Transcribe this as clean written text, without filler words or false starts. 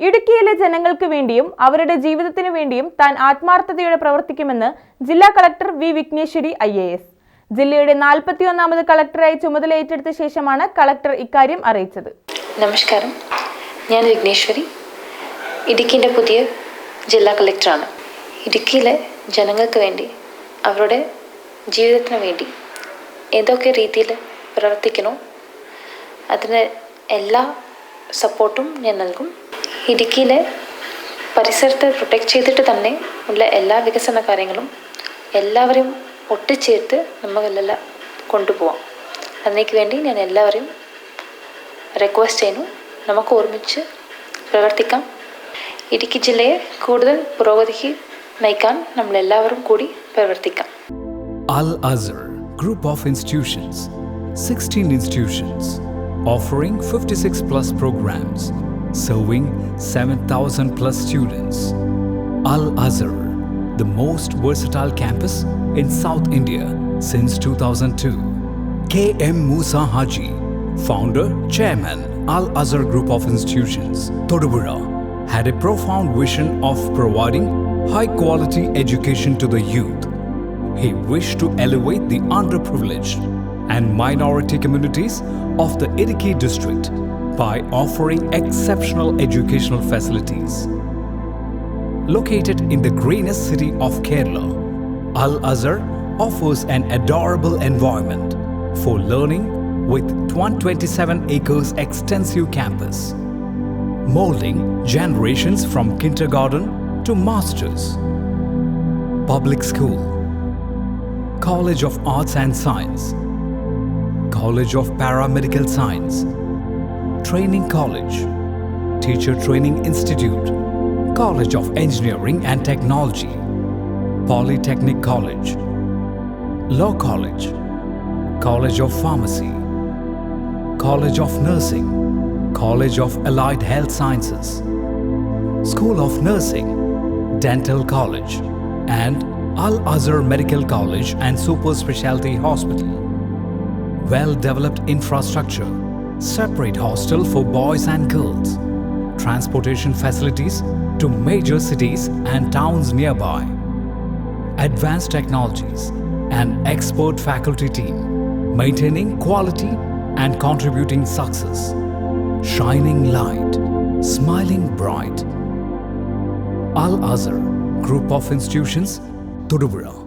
ഇടുക്കിയിലെ ജനങ്ങൾക്ക് വേണ്ടിയും അവരുടെ ജീവിതത്തിനു വേണ്ടിയും താൻ ആത്മാർത്ഥതയോടെ പ്രവർത്തിക്കുമെന്ന് ജില്ലാ കളക്ടർ വി വിഘ്നേശ്വരി IAS. ജില്ലയുടെ 41ാമത് കളക്ടറായി ചുമതല ഏറ്റെടുത്ത ശേഷമാണ് കളക്ടർ ഇക്കാര്യം അറിയിച്ചത്. നമസ്കാരം, ഞാൻ വിഘ്നേശ്വരി, ഇടുക്കിയുടെ പുതിയ ജില്ലാ കളക്ടറാണ്. ഇടുക്കിയിലെ ജനങ്ങൾക്ക് വേണ്ടി അവരുടെ ജീവിതത്തിന് വേണ്ടി ഏതൊക്കെ രീതിയിൽ പ്രവർത്തിക്കണോ അതിന് എല്ലാ സപ്പോർട്ടും ഞാൻ നൽകും. ഇടുക്കിയിലെ പരിസരത്തെ പ്രൊട്ടക്റ്റ് ചെയ്തിട്ട് തന്നെ ഉള്ള എല്ലാ വികസന കാര്യങ്ങളും എല്ലാവരെയും ഒട്ടിച്ചേർത്ത് നമ്മളെല്ലാം കൊണ്ടുപോകാം. അതിനേക്ക് വേണ്ടി ഞാൻ എല്ലാവരെയും റിക്വസ്റ്റ് ചെയ്യുന്നു, നമുക്ക് ഒരുമിച്ച് പ്രവർത്തിക്കാം. ഇടുക്കി ജില്ലയെ കൂടുതൽ പുരോഗതിക്ക് നയിക്കാൻ നമ്മളെല്ലാവരും കൂടി പ്രവർത്തിക്കാം. Al-Azhar Group of Institutions, 16 institutions, offering 56 plus programs, serving 7,000 plus students. Al-Azhar, the most versatile campus in South India since 2002. K.M. Musa Haji, founder, chairman, Al-Azhar Group of Institutions, Thodupuzha, had a profound vision of providing high-quality education to the youth. He wished to elevate the underprivileged and minority communities of the Idukki district by offering exceptional educational facilities. Located in the greenest city of Kerala, Al-Azhar offers an adorable environment for learning with 127 acres extensive campus, molding generations from kindergarten to masters. Public school, College of Arts and Science, College of Paramedical Science, Training College, Teacher Training Institute, College of Engineering and Technology, Polytechnic College, Law College, College of Pharmacy, College of Nursing, College of Allied Health Sciences, School of Nursing, Dental College, and Al-Azhar Medical College and Super Specialty Hospital. Well-developed infrastructure, separate hostel for boys and girls, transportation facilities to major cities and towns nearby, advanced technologies, and expert faculty team, maintaining quality and contributing success, shining light, smiling bright. Al-Azhar Group of Institutions, Thodupuzha.